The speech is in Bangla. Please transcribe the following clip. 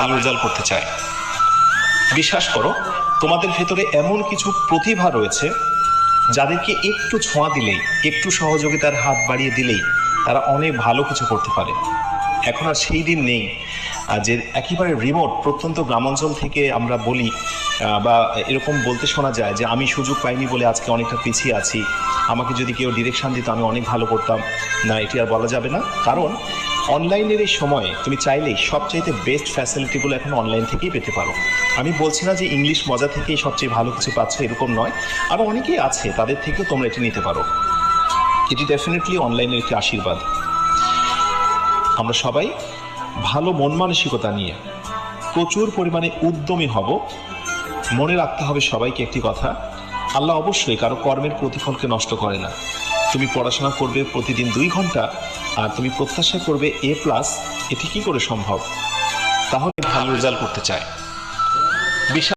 ভালো রেজাল্ট করতে চায়। বিশ্বাস করো, তোমাদের ভেতরে এমন কিছু প্রতিভা রয়েছে যাদেরকে একটু ছোঁয়া দিলেই, একটু সহযোগিতার হাত বাড়িয়ে দিলেই তারা অনেক ভালো কিছু করতে পারে। এখন আর সেই দিন নেই যে একেবারে রিমোট প্রত্যন্ত গ্রামাঞ্চল থেকে আমরা বলি বা এরকম বলতে শোনা যায় যে আমি সুযোগ পাইনি বলে আজকে অনেকটা পিছিয়ে আছি, আমাকে যদি কেউ ডিরেকশন দিত আমি অনেক ভালো করতাম। না, এটি আর বলা যাবে না, কারণ অনলাইনের এই সময়ে তুমি চাইলেই সবচাইতে বেস্ট ফ্যাসিলিটিগুলো এখন অনলাইন থেকেই পেতে পারো। আমি বলছি না যে ইংলিশ মজা থেকেই সবচেয়ে ভালো কিছু পাচ্ছ, এরকম নয়, আরও অনেকেই আছে, তাদের থেকেও তোমরা এটি নিতে পারো। এটি ডেফিনেটলি অনলাইনের একটি আশীর্বাদ। আমরা সবাই ভালো মন মানসিকতা নিয়ে প্রচুর পরিমাণে উদ্যমী হব। মনে রাখতে হবে সবাইকে একটি কথা, আল্লাহ অবশ্যই কারো কর্মের প্রতিফলকে নষ্ট করে না। তুমি পড়াশোনা করবে প্রতিদিন 2 ঘন্টা আর তুমি প্রত্যাশা করবে A+, এটি কি করে সম্ভব? তাহলে ভালো রেজাল্ট করতে চায়।